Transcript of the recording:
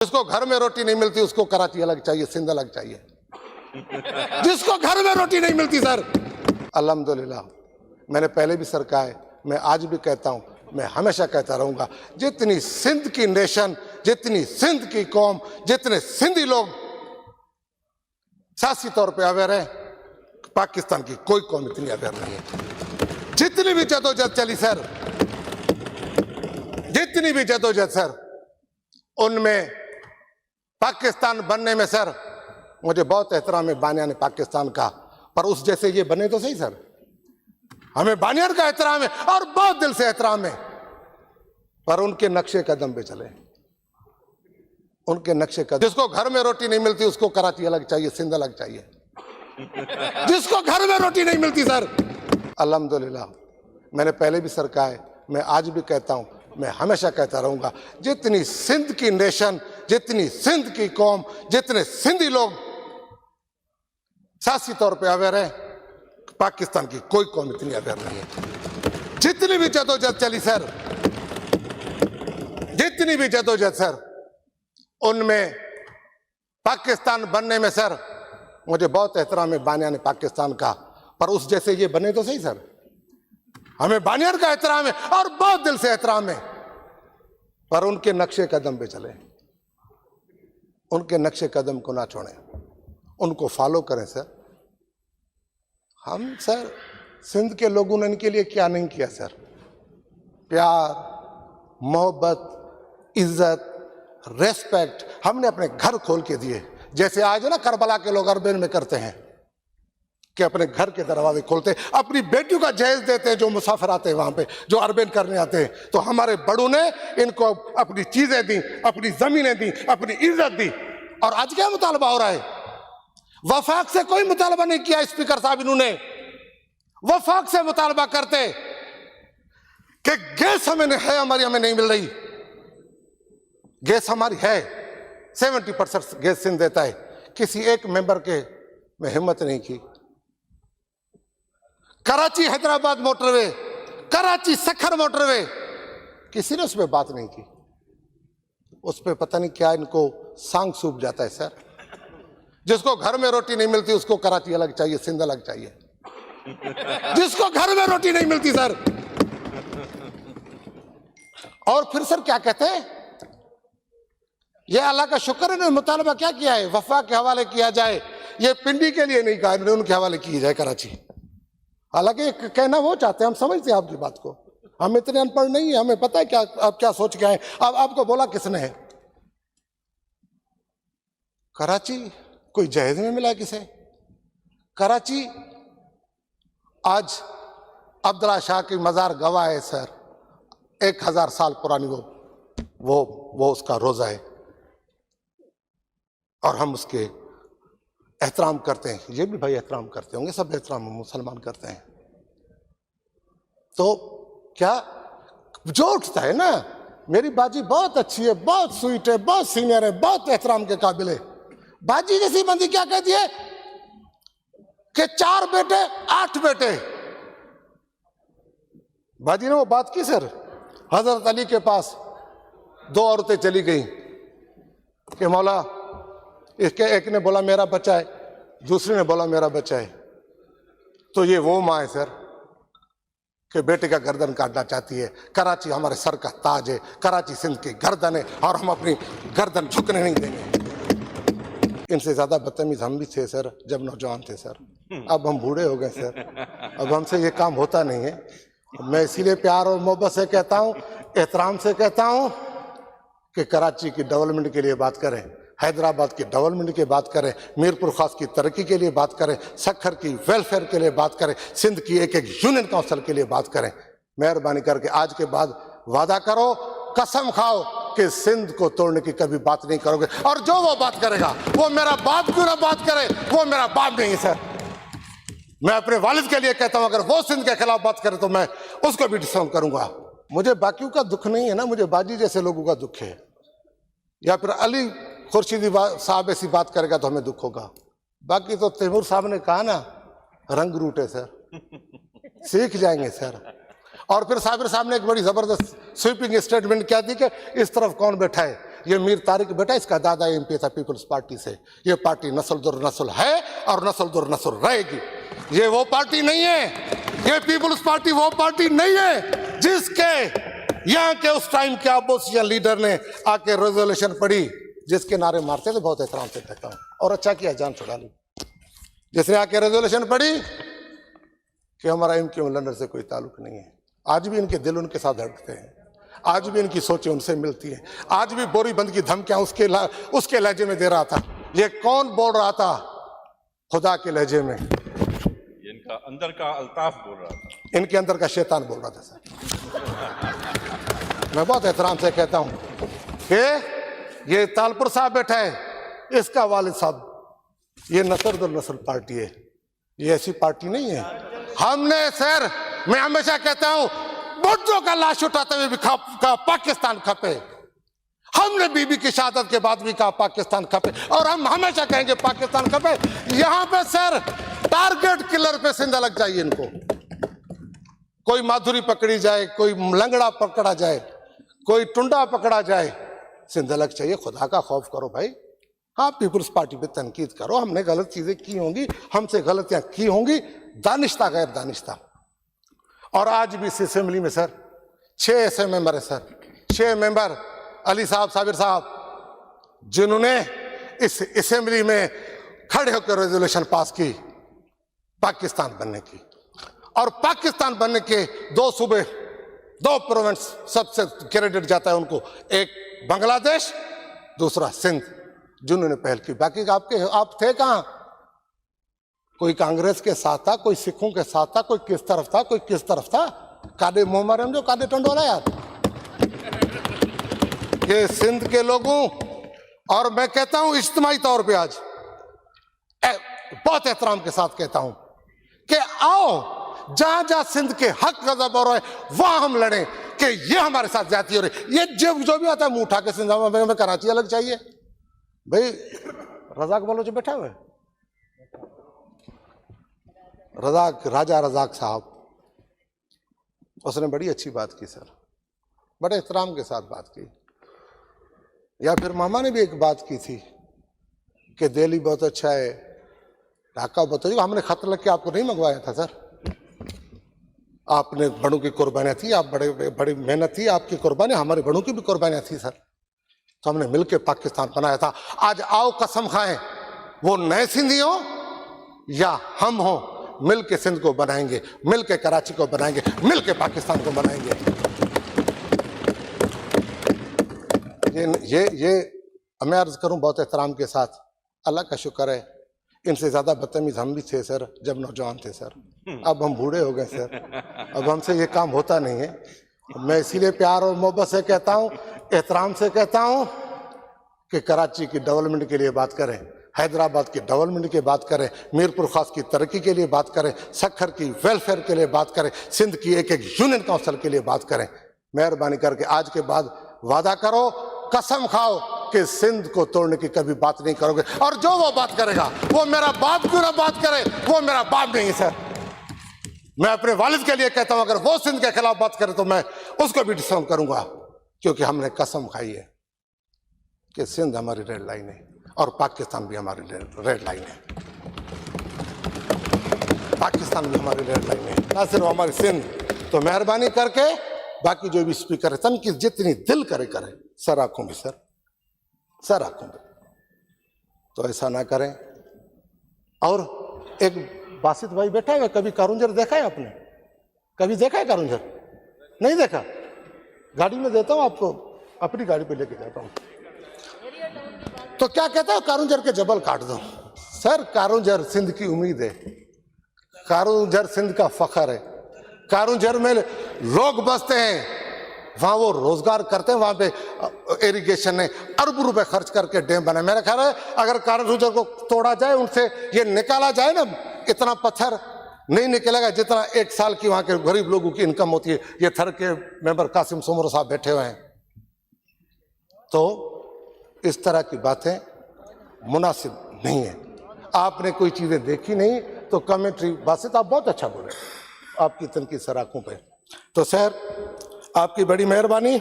जिसको घर में रोटी नहीं मिलती उसको कराची अलग चाहिए, सिंध अलग चाहिए। जिसको घर में रोटी नहीं मिलती सर, अल्हम्दुलिल्लाह मैंने पहले भी सर कहा है, मैं आज भी कहता हूं, मैं हमेशा कहता रहूंगा, जितनी सिंध की नेशन, जितनी सिंध की कौम, जितने सिंधी लोग सियासी तौर पे अवेयर है, पाकिस्तान की कोई कौम इतनी अवेयर नहीं है। जितनी भी जदोजहद चली सर, जितनी भी जदोजहद सर, उनमें पाकिस्तान बनने में सर मुझे बहुत एहतराम है बानियान पाकिस्तान का, पर उस जैसे ये बने तो सही सर। हमें बानियान का एहतराम है और बहुत दिल से एहतराम है, पर उनके नक्शे कदम पे चले, उनके नक्शे कदम। जिसको घर में रोटी नहीं मिलती उसको कराची अलग चाहिए, सिंध अलग चाहिए। जिसको घर में रोटी नहीं मिलती सर, अल्हम्दुलिल्लाह मैंने पहले भी सर कहा है, मैं आज भी कहता हूं, मैं हमेशा कहता रहूंगा, जितनी सिंध की नेशन, जितनी सिंध की कौम, जितने सिंधी लोग सियासी तौर पे अवेयर है, पाकिस्तान की कोई कौम इतनी अवेयर नहीं है। जितनी भी जदोजहद चली सर, जितनी भी जदोजहद सर, उनमें पाकिस्तान बनने में सर मुझे बहुत एहतराम है बानियान पाकिस्तान का, पर उस जैसे ये बने तो सही सर। हमें बानियान का एहतराम है और बहुत दिल से एहतराम है, पर उनके नक्शे कदम पे चले, उनके नक्शे कदम को ना छोड़ें, उनको फॉलो करें सर। हम सर सिंध के लोगों ने इनके लिए क्या नहीं किया सर, प्यार, मोहब्बत, इज्जत, रेस्पेक्ट हमने अपने घर खोल के दिए। जैसे आज ना करबला के लोग अरबेन में करते हैं कि अपने घर के दरवाजे खोलते, अपनी बेटियों का जहेज देते हैं जो मुसाफिर आते हैं वहां पे, जो अरबेन करने आते हैं। तो हमारे बड़ों ने इनको अपनी चीजें दी, अपनी जमीनें दी, अपनी इज्जत दी। और आज क्या मुतालबा हो रहा है? वफाक से कोई मुतालबा नहीं किया स्पीकर साहब, इन्होंने वफाक से मुतालबा करते कि गैस हमें है, हमारी हमें नहीं मिल रही। गैस हमारी है, 70% गैस सिंध देता है। किसी एक मेंबर के में हिम्मत नहीं की। कराची हैदराबाद मोटरवे, कराची सखर मोटरवे, किसी ने उस पर बात नहीं की। उस पर पता नहीं क्या इनको सांग सूप जाता है सर। जिसको घर में रोटी नहीं मिलती उसको कराची अलग चाहिए, सिंध अलग चाहिए। जिसको घर में रोटी नहीं मिलती सर, और फिर सर क्या कहते हैं, ये अल्लाह का शुक्र है ने मुतालबा क्या किया है, वफा के हवाले किया जाए। ये पिंडी के लिए नहीं कहा, उनके हवाले की जाए कराची। हालांकि कहना वो चाहते हैं, हम समझते हैं आपकी बात को, हम इतने अनपढ़ नहीं है, हमें पता है क्या आप क्या सोच के आए। अब आपको बोला किसने है? कराची कोई जहेज में मिला किसे? कराची आज अब्दुल्ला शाह की मजार गवाह है सर, 1000 साल पुरानी वो उसका रोजा है, और हम उसके एहतराम करते हैं। ये भी भाई एहतराम करते होंगे, सब एहतराम मुसलमान करते हैं। तो क्या जो उठता है ना, मेरी बाजी बहुत अच्छी है, बहुत स्वीट है, बहुत सीनियर है, बहुत एहतराम के काबिल है। बाजी जैसी बंदी क्या कहती है कि 4 बेटे 8 बेटे। बाजी ने वो बात की सर, हजरत अली के पास 2 औरतें चली गई कि मौला, इसके एक ने बोला मेरा बच्चा है, दूसरे ने बोला मेरा बच्चा है। तो ये वो माँ है सर कि बेटे का गर्दन काटना चाहती है। कराची हमारे सर का ताज है, कराची सिंध की गर्दन है, और हम अपनी गर्दन झुकने नहीं देंगे। इनसे ज्यादा बदतमीज हम भी थे सर जब नौजवान थे सर, अब हम बूढ़े हो गए सर, अब हमसे ये काम होता नहीं है। मैं इसीलिए प्यार और मोहब्बत से कहता हूँ, एहतराम से कहता हूँ कि कराची की डेवलपमेंट के लिए बात करें, हैदराबाद की डेवलपमेंट की बात करें, मीरपुर खास की तरक्की के लिए बात करें, सखर की वेलफेयर के लिए बात करें, सिंध की एक यूनियन काउंसिल के लिए बात करें। मेहरबानी करके आज के बाद वादा करो, कसम खाओ कि सिंध को तोड़ने की कभी बात नहीं करोगे। और जो वो बात करेगा, वो मेरा बाप क्यों ना बात करे, वो मेरा बाप नहीं है सर। मैं अपने वालिद के लिए कहता हूं, अगर वो सिंध के खिलाफ बात करे तो मैं उसको भी डिसऑन करूंगा। मुझे बाकियों का दुख नहीं है ना, मुझे बाजी जैसे लोगों का दुख है, या फिर अली खुर्शीदी साहब ऐसी बात करेगा तो हमें दुख होगा। बाकी तो तैमूर साहब ने कहा ना, रंग रूट है सर, सीख जाएंगे सर। और फिर साबिर साहब ने एक बड़ी जबरदस्त स्वीपिंग स्टेटमेंट क्या दी कि इस तरफ कौन बैठा है, ये मीर तारिक बेटा, इसका दादा एमपी था पीपल्स पार्टी से। ये पार्टी नस्ल दर नस्ल है और नस्ल दर नस्ल रहेगी। ये वो पार्टी नहीं है, ये पीपल्स पार्टी वो पार्टी नहीं है जिसके यहाँ के उस टाइम के अपोजिशन लीडर ने आके रेजोल्यूशन पढ़ी, जिसके नारे मारते थे, बहुत एहतराम से कहता हूं, और अच्छा किया जान छुड़ा ली, जिसने आके रेजोल्यूशन पढ़ी कि हमारा इनके लंदन से कोई ताल्लुक नहीं है। आज भी इनके दिल उनके साथ धड़कते हैं, आज भी इनकी सोचें उनसे मिलती हैं, आज भी बोरीबंद की धमकियां उसके लहजे में दे रहा था। ये कौन बोल रहा था? खुदा के लहजे में इनका अंदर का अल्ताफ बोल रहा था, इनके अंदर का शैतान बोल रहा था सर। मैं बहुत एहतराम से कहता हूं कि ये तालपुर साहब बैठा है, इसका वालिद साहब, ये नस्ल दर नस्ल पार्टी है, ये ऐसी पार्टी नहीं है। हमने सर, मैं हमेशा कहता हूं, बुड्ढों का लाश उठाते हुए भी कहा पाकिस्तान खपे। हमने बीबी की शहादत के बाद भी कहा पाकिस्तान खपे, और हम हमेशा कहेंगे पाकिस्तान खपे। यहां पे सर टारगेट किलर पे सिंधा लग जाइए इनको। कोई माधुरी पकड़ी जाए, कोई लंगड़ा पकड़ा जाए, कोई टुंडा पकड़ा जाए, सिंधा लग चाहिए। खुदा का खौफ करो भाई। हाँ, पीपल्स पार्टी पे तनकीद करो, हमने गलत चीजें की होंगी, हमसे गलतियां की होंगी, दानिश्ता गैर दानिश्ता। और आज भी इस असेंबली में सर 6 ऐसे मेंबर है सर, 6 मेंबर, अली साहब, साबिर साहब, जिन्होंने इस असेंबली में खड़े होकर रेजोल्यूशन पास की पाकिस्तान बनने की। और पाकिस्तान बनने के 2 सूबे, 2 प्रोविंस सबसे क्रेडिट जाता है उनको, एक बांग्लादेश, दूसरा सिंध, जिन्होंने पहल की। बाकी आप थे कहां? कोई कांग्रेस के साथ था, कोई सिखों के साथ था, कोई किस तरफ था, कोई किस तरफ था। कादे मोहम्मद जो कादे टंडोला यार, ये सिंध के लोगों। और मैं कहता हूं इज्तिमाई तौर पे आज बहुत एहतराम के साथ कहता हूं कि आओ जहां जहां सिंध के हक गजब हो रहे हैं वहां हम लड़ें कि ये हमारे साथ जाती हो रही। ये जो भी आता है मुंह उठा के सिंध में कराची अलग चाहिए भाई। रजाक बलोच बैठा हुआ है, रजाक, राजा रजाक साहब, उसने बड़ी अच्छी बात की सर, बड़े एहतराम के साथ बात की। या फिर मामा ने भी एक बात की थी कि दिल्ली बहुत अच्छा है, ढाका बहुत अच्छा। हमने खत लग के आपको नहीं मंगवाया था सर, आपने बड़ों की कुर्बानियां थी, आप बड़ी मेहनत थी आपकी कुर्बानी, हमारे बड़ों की भी कुर्बानियां थी सर, तो हमने मिलकर पाकिस्तान बनाया था। आज आओ कसम खाएं, वो नए सिंधी हो या हम हो, मिल के सिंध को बनाएंगे, मिल के कराची को बनाएंगे, मिल के पाकिस्तान को बनाएंगे। ये मैं अर्ज करूं बहुत एहतराम के साथ, अल्लाह का शुक्र है, इनसे ज्यादा बदतमीज हम भी थे सर जब नौजवान थे सर। अब हम बूढ़े हो गए सर, अब हमसे ये काम होता नहीं है। मैं इसीलिए प्यार और मोहब्बत से कहता हूं, एहतराम से कहता हूं कि कराची की डेवलपमेंट के लिए बात करें, हैदराबाद की डेवलपमेंट की बात करें, मीरपुर खास की तरक्की के लिए बात करें, सखर की वेलफेयर के लिए बात करें, सिंध की एक यूनियन काउंसिल के लिए बात करें। मेहरबानी करके आज के बाद वादा करो, कसम खाओ कि सिंध को तोड़ने की कभी बात नहीं करोगे। और जो वो बात करेगा वो मेरा बाप क्यों ना बात करे, वो मेरा बाप नहीं है सर। मैं अपने वालिद के लिए कहता हूं, अगर वो सिंध के खिलाफ बात करे तो मैं उसको भी डिसऑन करूंगा, क्योंकि हमने कसम खाई है कि सिंध हमारी रेड लाइन है और पाकिस्तान भी हमारी रेड लाइन है। पाकिस्तान भी हमारी रेड लाइन है, ना सिर्फ हमारी सिंध। तो मेहरबानी करके बाकी जो भी स्पीकर है, तनकीद जितनी दिल करे करें, सर आंखों में सर, सर आंखों में, तो ऐसा ना करें। और एक बासित भाई बैठा है, कभी कारुंजर देखा है आपने? कभी देखा है कारुंजर? नहीं देखा? गाड़ी में देता हूं आपको, अपनी गाड़ी पे लेके जाता हूं। तो क्या कहता है, कारुंजर के जबल काट दो। सर कारुंजर सिंध की उम्मीद है, कारुंजर सिंध का फखर है। कारुंजर में लोग बसते हैं, वहां वो रोजगार करते हैं, वहां पे इरिगेशन ने अरबों रुपए खर्च करके डैम बनाए। मेरा ख्याल है अगर कारुंजर को तोड़ा जाए, उनसे ये निकाला जाए ना, इतना पत्थर नहीं निकलेगा जितना 1 साल की वहां के गरीब लोगों की इनकम होती है। ये थर के मेंबर कासिम सुमर साहब बैठे हुए हैं। तो इस तरह की बातें मुनासिब नहीं है। आपने कोई चीजें देखी नहीं तो कमेंट्री, बासित आप बहुत अच्छा बोले, आपकी तनकीद सर आंखों पे। तो सर आपकी बड़ी मेहरबानी।